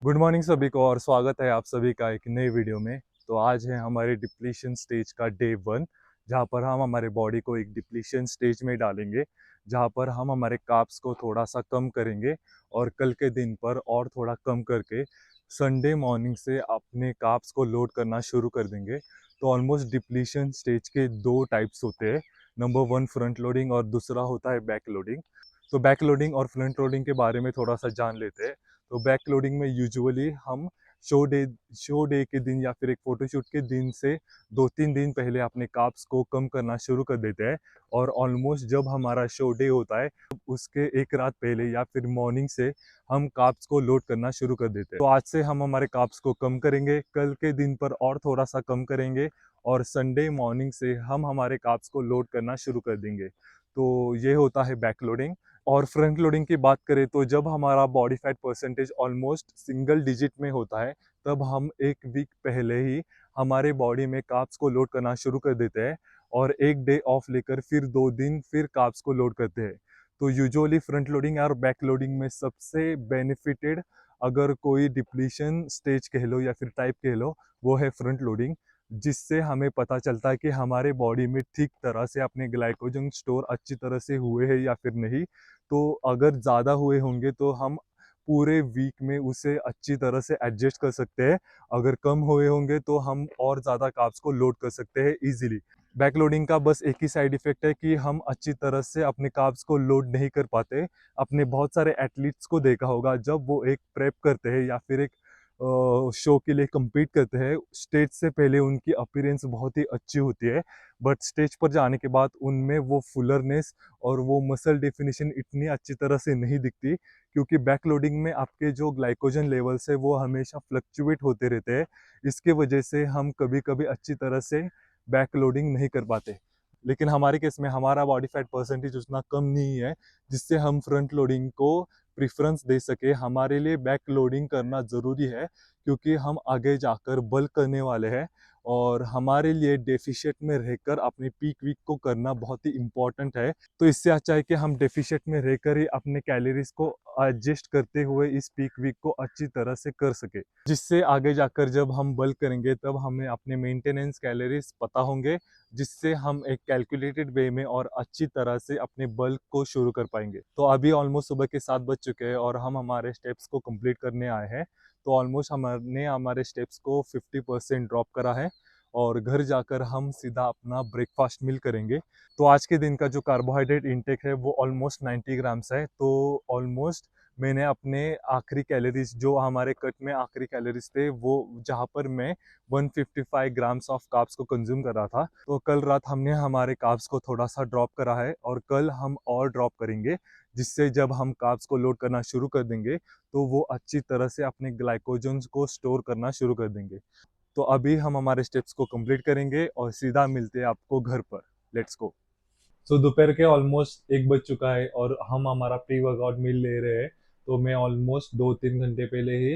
Good morning सभी को और स्वागत है आप सभी का एक नए वीडियो में। तो आज है हमारे डिप्लीशन स्टेज का डे 1, जहाँ पर हम हमारे बॉडी को एक डिप्लीशन स्टेज में डालेंगे, जहाँ पर हम हमारे कार्ब्स को थोड़ा सा कम करेंगे और कल के दिन पर और थोड़ा कम करके संडे मॉर्निंग से अपने कार्ब्स को लोड करना शुरू कर देंगे। तो ऑलमोस्ट डिप्लीशन स्टेज के दो टाइप्स होते हैं। नंबर 1 फ्रंट लोडिंग और दूसरा होता है बैक लोडिंग। तो बैक लोडिंग और फ्रंट लोडिंग के बारे में थोड़ा सा जान लेते हैं। तो बैक लोडिंग में यूजुअली हम शो डे के दिन या फिर एक फोटोशूट के दिन से 2-3 दिन पहले अपने कार्ब्स को कम करना शुरू कर देते हैं। और ऑलमोस्ट जब हमारा शो डे होता है उसके एक रात पहले या फिर मॉर्निंग से हम कार्ब्स को लोड करना शुरू कर देते हैं। तो आज से हम हमारे कार्ब्स को कम करेंगे, कल के दिन पर और थोड़ा सा कम करेंगे और संडे मॉर्निंग से हम हमारे कार्ब्स को लोड करना शुरू कर देंगे। तो ये होता है बैक लोडिंग। और फ्रंट लोडिंग की बात करें तो जब हमारा body fat percentage almost single digit में होता है, तब हम एक वीक पहले ही हमारे बॉडी में कार्ब्स को लोड करना शुरू कर देते हैं और एक डे ऑफ लेकर फिर 2 दिन फिर कार्ब्स को लोड करते हैं। तो यूजुअली फ्रंट लोडिंग और बैक लोडिंग में सबसे बेनिफिटेड अगर कोई डिप्लीशन स्टेज कह लो या फिर टाइप कह लो, वो है फ्रंट लोडिंग, जिससे हमें पता चलता है कि हमारे बॉडी में ठीक तरह से अपने ग्लाइकोजन स्टोर अच्छी तरह से हुए हैं या फिर नहीं। तो अगर ज़्यादा हुए होंगे तो हम पूरे वीक में उसे अच्छी तरह से एडजस्ट कर सकते हैं। अगर कम हुए होंगे तो हम और ज़्यादा कार्ब्स को लोड कर सकते हैं ईजिली। बैक लोडिंग का बस एक ही साइड इफ़ेक्ट है कि हम अच्छी तरह से अपने कार्ब्स को लोड नहीं कर पाते। आपने बहुत सारे एथलीट्स को देखा होगा, जब वो एक प्रेप करते हैं या फिर एक शो के लिए compete करते हैं, स्टेज से पहले उनकी अपीयरेंस बहुत ही अच्छी होती है, बट स्टेज पर जाने के बाद उनमें वो फुलरनेस और वो मसल डेफिनेशन इतनी अच्छी तरह से नहीं दिखती, क्योंकि बैक लोडिंग में आपके जो ग्लाइकोजन लेवल्स है वो हमेशा फ्लक्चुएट होते रहते हैं। इसके वजह से हम कभी कभी अच्छी तरह से बैक लोडिंग नहीं कर पाते। लेकिन हमारे केस में हमारा बॉडी फैट परसेंटेज उतना कम नहीं है जिससे हम फ्रंट लोडिंग को प्रेफरेंस दे सके। हमारे लिए बैक लोडिंग करना ज़रूरी है, क्योंकि हम आगे जाकर बल्क करने वाले हैं और हमारे लिए डेफिशिएट में रहकर अपने पीक वीक को करना बहुत ही इम्पोर्टेंट है। तो इससे अच्छा है कि हम डेफिशिएट में रहकर ही अपने कैलोरीज को एडजस्ट करते हुए इस पीक वीक को अच्छी तरह से कर सके, जिससे आगे जाकर जब हम बल्क करेंगे तब हमें अपने मेंटेनेंस कैलोरीज पता होंगे, जिससे हम एक कैलकुलेटेड वे में और अच्छी तरह से अपने बल्क को शुरू कर पाएंगे। तो अभी ऑलमोस्ट सुबह के 7 बज चुके हैं और हम हमारे स्टेप्स को कंप्लीट करने आए हैं। तो ऑलमोस्ट हमने हमारे स्टेप्स को 50% ड्रॉप करा है और घर जाकर हम सीधा अपना ब्रेकफास्ट मील करेंगे। तो आज के दिन का जो कार्बोहाइड्रेट इंटेक है वो ऑलमोस्ट 90 ग्राम्स है। तो ऑलमोस्ट मैंने अपने आखिरी कैलोरीज, जो हमारे कट में आखिरी कैलोरीज थे, वो जहाँ पर मैं 155 ग्राम्स ऑफ कार्ब्स को कंज्यूम कर रहा था, तो कल रात हमने हमारे कार्ब्स को थोड़ा सा ड्रॉप करा है और कल हम और ड्रॉप करेंगे, जिससे जब हम कार्ब्स को लोड करना शुरू कर देंगे तो वो अच्छी तरह से अपने ग्लाइकोजन्स को स्टोर करना शुरू कर देंगे। तो अभी हम हमारे स्टेप्स को कंप्लीट करेंगे और सीधा मिलते हैं आपको घर पर। Let's go. सो दोपहर के ऑलमोस्ट 1 बज चुका है और हम हमारा प्री वर्कआउट मील ले रहे हैं। तो मैं ऑलमोस्ट 2-3 घंटे पहले ही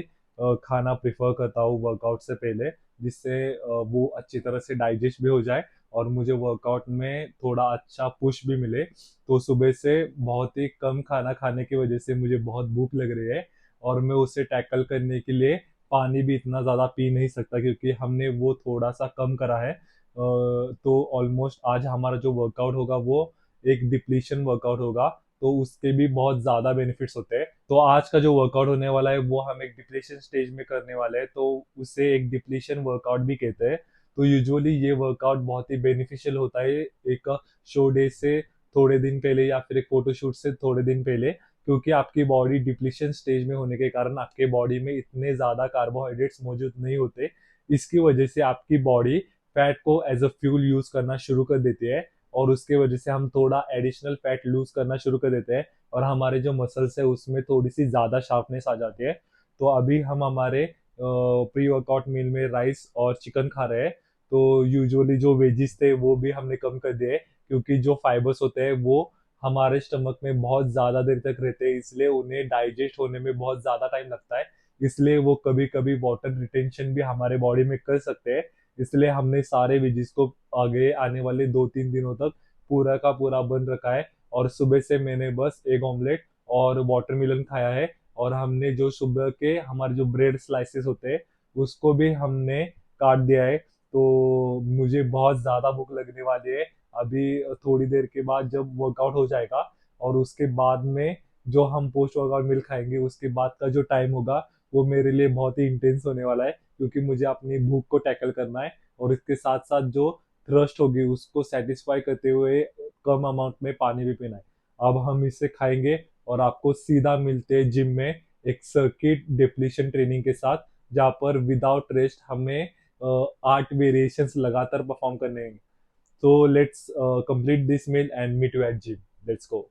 खाना प्रेफर करता हूँ वर्कआउट से पहले, जिससे वो अच्छी तरह से डाइजेस्ट भी हो जाए और मुझे वर्कआउट में थोड़ा अच्छा पुश भी मिले। तो सुबह से बहुत ही कम खाना खाने की वजह से मुझे बहुत भूख लग रही है और मैं उसे टैकल करने के लिए पानी भी इतना ज़्यादा पी नहीं सकता, क्योंकि हमने वो थोड़ा सा कम करा है। तो ऑलमोस्ट आज हमारा जो वर्कआउट होगा वो एक डिप्लीशन वर्कआउट होगा, तो उसके भी बहुत ज़्यादा बेनिफिट्स होते हैं। तो आज का जो वर्कआउट होने वाला है वो हम एक डिप्लीशन स्टेज में करने वाले हैं, तो उसे एक डिप्लीशन वर्कआउट भी कहते हैं। तो यूजुअली ये वर्कआउट बहुत ही बेनिफिशियल होता है एक शो डे से थोड़े दिन पहले या फिर एक फोटोशूट से थोड़े दिन पहले, क्योंकि आपकी बॉडी डिप्लीशन स्टेज में होने के कारण आपके बॉडी में इतने ज़्यादा कार्बोहाइड्रेट्स मौजूद नहीं होते। इसकी वजह से आपकी बॉडी फैट को एज अ फ्यूल यूज करना शुरू कर देती है और उसके वजह से हम थोड़ा एडिशनल फैट लूज करना शुरू कर देते हैं और हमारे जो मसल्स है उसमें थोड़ी सी ज़्यादा शार्पनेस आ जाती है। तो अभी हम हमारे प्री वर्कआउट मील में राइस और चिकन खा रहे हैं। तो यूजुअली जो वेजिस थे वो भी हमने कम कर दिए, क्योंकि जो फाइबर्स होते हैं वो हमारे स्टमक में बहुत ज़्यादा देर तक रहते हैं, इसलिए उन्हें डाइजेस्ट होने में बहुत ज़्यादा टाइम लगता है। इसलिए वो कभी कभी वाटर रिटेंशन भी हमारे बॉडी में कर सकते हैं। इसलिए हमने सारे वेजिस को आगे आने वाले 2-3 दिनों तक पूरा का पूरा बंद रखा है और सुबह से मैंने बस एग ऑमलेट और वाटरमेलन खाया है। और हमने जो सुबह के हमारे जो ब्रेड स्लाइसेस होते हैं उसको भी हमने काट दिया है। तो मुझे बहुत ज़्यादा भूख लगने वाली है अभी थोड़ी देर के बाद जब वर्कआउट हो जाएगा, और उसके बाद में जो हम पोस्ट वर्कआउट मील खाएंगे उसके बाद का जो टाइम होगा वो मेरे लिए बहुत ही इंटेंस होने वाला है, क्योंकि मुझे अपनी भूख को टैकल करना है और इसके साथ साथ जो थ्रस्ट होगी उसको सेटिस्फाई करते हुए कम अमाउंट में पानी भी पीना है। अब हम इसे खाएंगे और आपको सीधा मिलते हैं जिम में एक सर्किट डिप्लीशन ट्रेनिंग के साथ, जहाँ पर विदाउट रेस्ट हमें 8 वेरिएशंस लगातार परफॉर्म करने हैं। तो let's complete this meal and meet you at gym. Let's go.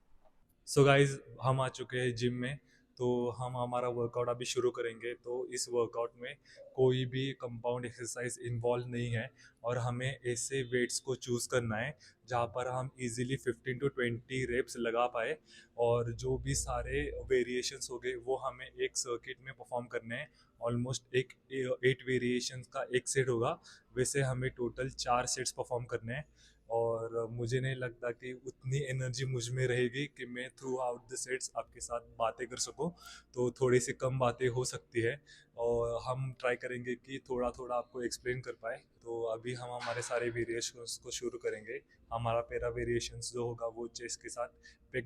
So guys हम आ चुके हैं जिम में, तो हम हमारा वर्कआउट अभी शुरू करेंगे। तो इस वर्कआउट में कोई भी कंपाउंड एक्सरसाइज इन्वॉल्व नहीं है और हमें ऐसे वेट्स को चूज़ करना है जहाँ पर हम इजीली 15 to 20 रेप्स लगा पाए, और जो भी सारे वेरिएशंस हो गए वो हमें एक सर्किट में परफॉर्म करने हैं। ऑलमोस्ट एक 8 वेरिएशंस का एक सेट होगा, वैसे हमें टोटल 4 सेट्स परफॉर्म करने हैं। और मुझे नहीं लगता कि उतनी एनर्जी मुझ में रहेगी कि मैं थ्रू आउट द सेट्स आपके साथ बातें कर सकूं, तो थोड़ी सी कम बातें हो सकती है और हम ट्राई करेंगे कि थोड़ा थोड़ा आपको एक्सप्लेन कर पाए। तो अभी हम हमारे सारे वेरिएशंस को शुरू करेंगे। हमारा पहला वेरिएशंस जो होगा वो चेस्ट के साथ पेक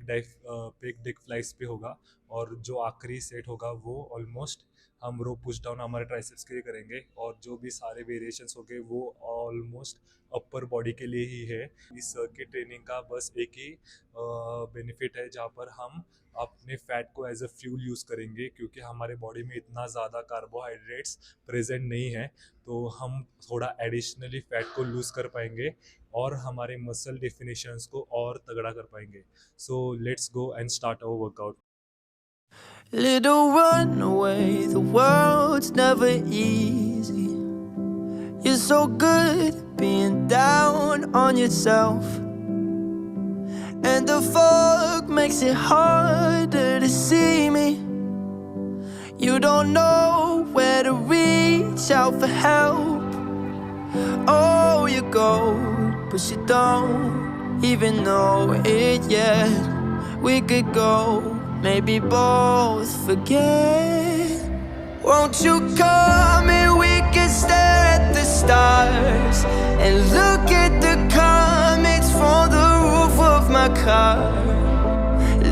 डिक फ्लाइज पे होगा, और जो आखिरी सेट होगा वो ऑलमोस्ट हम रो पुश डाउन हमारे ट्राइसेप्स के लिए करेंगे, और जो भी सारे वेरिएशंस हो गए वो ऑलमोस्ट अपर बॉडी के लिए ही है। इस सर्किट ट्रेनिंग का बस एक ही बेनिफिट है जहाँ पर हम अपने फैट को एज अ फ्यूल यूज़ करेंगे, क्योंकि हमारे बॉडी में इतना ज़्यादा कार्बोहाइड्रेट्स प्रेजेंट नहीं है, तो हम थोड़ा एडिशनली फैट को लूज़ कर पाएंगे और हमारे मसल डेफिनेशंस को और तगड़ा कर पाएंगे। So let's go and start our workout. Little runaway, the world's never easy. You're so good at being down on yourself, and the fog makes it harder to see me. You don't know where to reach out for help. Oh, you're gold, but you don't even know it yet. We could go, maybe both forget. Won't you come and we can stare at the stars and look at the comets from the roof of my car.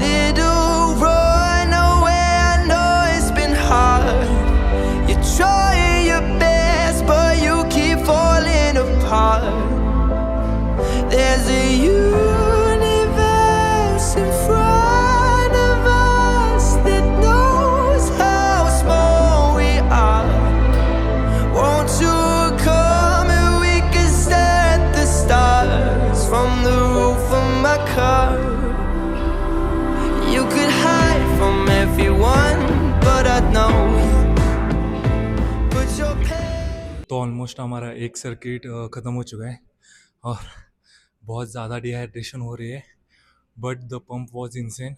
Little runaway, I know it's been hard. You're trying your best, but you keep falling apart. There's a universe in front of us that knows how small we are. Won't you come and we can stare at the stars from the roof of my car? You could hide from everyone, but I know you. Put your pain. तो almost हमारा एक circuit ख़त्म हो चुका है और बहुत ज़्यादा डिहाइड्रेशन हो रही है, but the pump was insane.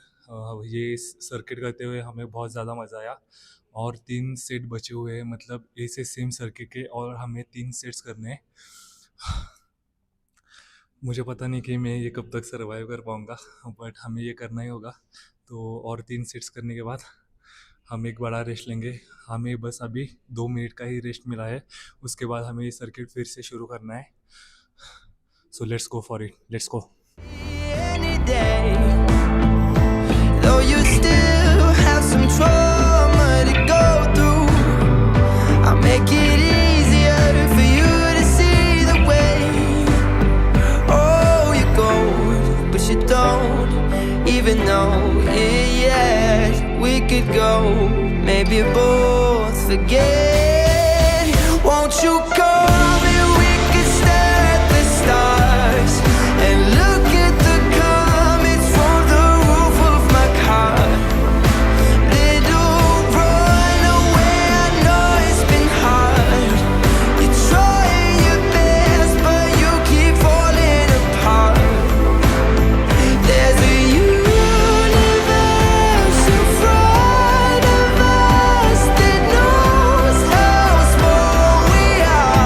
ये सर्किट करते हुए हमें बहुत ज़्यादा मज़ा आया, और 3 सेट बचे हुए हैं, मतलब ऐसे सेम सर्किट के और हमें 3 सेट्स करने हैं। मुझे पता नहीं कि मैं ये कब तक सर्वाइव कर पाऊँगा, बट हमें ये करना ही होगा। तो और 3 सेट्स करने के बाद हम एक बड़ा रेस्ट लेंगे। हमें बस अभी 2 मिनट का ही रेस्ट मिला है, उसके बाद हमें ये सर्किट फिर से शुरू करना है। So let's go for it. Let's go. Any day, though you still have some trauma to go through, I'll make it easier for you to see the way. Oh, you're gold, but you don't even know it yet. We could go, maybe both forget. Won't you come and we could stare at the stars and look at the comets from the roof of my car. Little runaway, I know it's been hard. You're trying your best, but you keep falling apart. There's a universe in front of us that knows how small we are.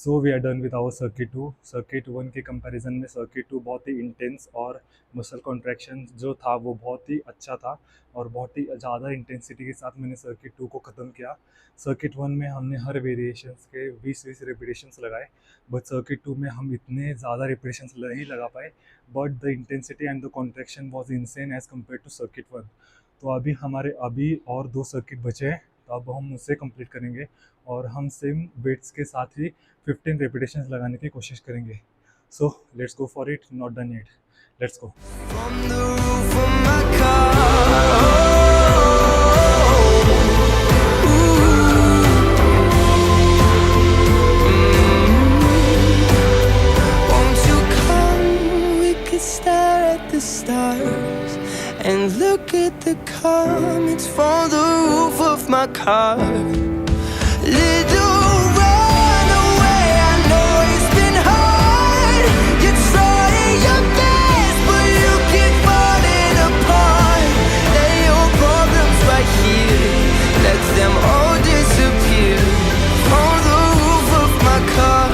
So we are done with our circuit 1 के comparison में circuit 2 बहुत ही intense और muscle contraction जो था वो बहुत ही अच्छा था और बहुत ही ज़्यादा इंटेंसिटी के साथ मैंने सर्किट 2 को ख़त्म किया। सर्किट 1 में हमने हर वेरिएशंस के 20-20 रेपिटेशंस लगाए, बट सर्किट 2 में हम इतने ज़्यादा रेपिटेशंस नहीं लगा पाए, but the intensity and the contraction was insane as compare to circuit 1। तो अभी और 2 सर्किट बचे हैं, तो अब हम उसे कंप्लीट करेंगे और हम सेम वेट्स के साथ ही 15 रेपिटेशंस लगाने की कोशिश करेंगे। सो let's go for it, not done yet, let's go. From the roof of my car. Won't you come? We could stare at the stars and look at the comets from the roof of my car. Little runaway, I know it's been hard. You're trying your best, but you keep falling apart. Lay your problems right here, let them all disappear from the roof of my car.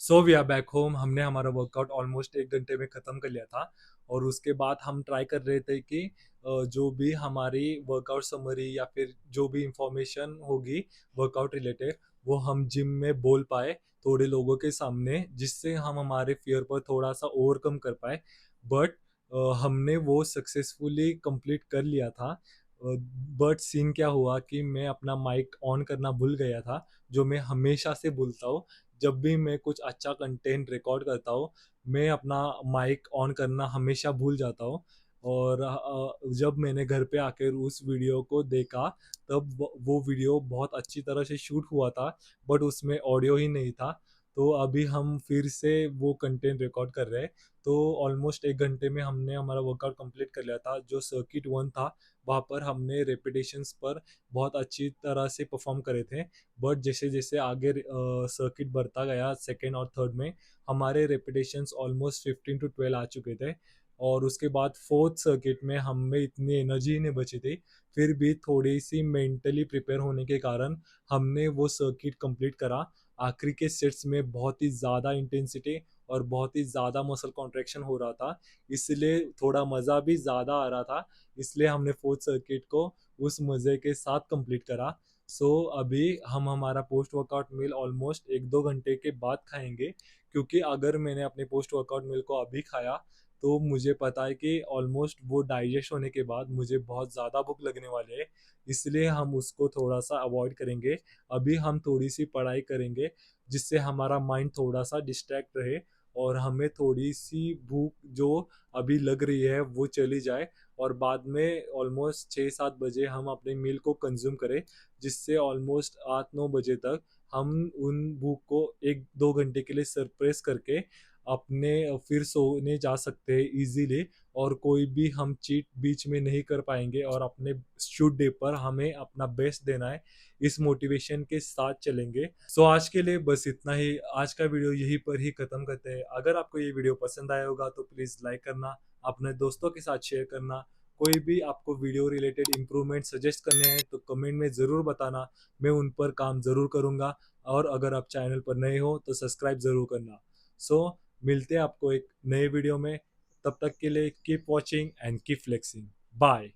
So we are back home. हमने हमारा workout almost 1 घंटे में ख़त्म कर लिया था और उसके बाद हम ट्राई कर रहे थे कि जो भी हमारी वर्कआउट समरी या फिर जो भी इंफॉर्मेशन होगी वर्कआउट रिलेटेड वो हम जिम में बोल पाए थोड़े लोगों के सामने, जिससे हम हमारे फियर पर थोड़ा सा ओवरकम कर पाए। बट हमने वो सक्सेसफुली कंप्लीट कर लिया था। बट सीन क्या हुआ कि मैं अपना माइक ऑन करना भूल गया था, जो मैं हमेशा से भूलता हूँ। जब भी मैं कुछ अच्छा कंटेंट रिकॉर्ड करता हूँ, मैं अपना माइक ऑन करना हमेशा भूल जाता हूँ। और जब मैंने घर पे आकर उस वीडियो को देखा, तब वो वीडियो बहुत अच्छी तरह से शूट हुआ था, बट उसमें ऑडियो ही नहीं था। तो अभी हम फिर से वो कंटेंट रिकॉर्ड कर रहे हैं। तो ऑलमोस्ट 1 घंटे में हमने हमारा वर्कआउट कंप्लीट कर लिया था। जो सर्किट 1 था, वहाँ पर हमने रेपिटेशंस पर बहुत अच्छी तरह से परफॉर्म करे थे। बट जैसे-जैसे आगे सर्किट बढ़ता गया सेकंड और थर्ड में, हमारे रेपिटेशंस ऑलमोस्ट 15 टू 12 आ चुके थे और उसके बाद फोर्थ सर्किट में हम में इतनी एनर्जी ही नहीं बची थी। फिर भी थोड़ी-सी मेंटली प्रिपेयर होने के कारण हमने वो सर्किट कंप्लीट करा। आखिरी के सेट्स में बहुत ही ज़्यादा इंटेंसिटी और बहुत ही ज़्यादा मसल कॉन्ट्रैक्शन हो रहा था, इसलिए थोड़ा मज़ा भी ज़्यादा आ रहा था। इसलिए हमने फोर्थ सर्किट को उस मज़े के साथ कंप्लीट करा। सो अभी हम हमारा पोस्ट वर्कआउट मील ऑलमोस्ट 1-2 घंटे के बाद खाएँगे, क्योंकि अगर मैंने अपने पोस्ट वर्कआउट मील को अभी खाया, तो मुझे पता है कि ऑलमोस्ट वो डाइजेस्ट होने के बाद मुझे बहुत ज़्यादा भूख लगने वाली है, इसलिए हम उसको थोड़ा-सा अवॉइड करेंगे। अभी हम थोड़ी-सी पढ़ाई करेंगे, जिससे हमारा माइंड थोड़ा-सा डिस्ट्रैक्ट रहे और हमें थोड़ी-सी भूख जो अभी लग रही है, वो चली जाए और बाद में ऑलमोस्ट 6-7 बजे हम अपने मील को कंज़्यूम करें, जिससे ऑलमोस्ट 8-9 बजे तक हम उन भूख को 1-2 घंटे के लिए सप्रेस करके अपने फिर सोने जा सकते हैं ईज़िली, और कोई भी हम चीट बीच में नहीं कर पाएँगे और अपने शूट डे पर हमें अपना बेस्ट देना है, इस मोटिवेशन के साथ चलेंगे। सो आज के लिए बस इतना ही। आज का वीडियो यहीं पर ही ख़त्म करते हैं। अगर आपको ये वीडियो पसंद आया होगा तो प्लीज़ लाइक करना, अपने दोस्तों के साथ शेयर करना। कोई भी आपको वीडियो रिलेटेड इम्प्रूवमेंट सजेस्ट करने हैं तो कमेंट में ज़रूर बताना, मैं उन पर काम ज़रूर करूँगा। और अगर आप चैनल पर नए हो तो सब्सक्राइब ज़रूर करना। सो मिलते हैं आपको एक नए वीडियो में, तब तक के लिए keep watching and keep flexing. Bye.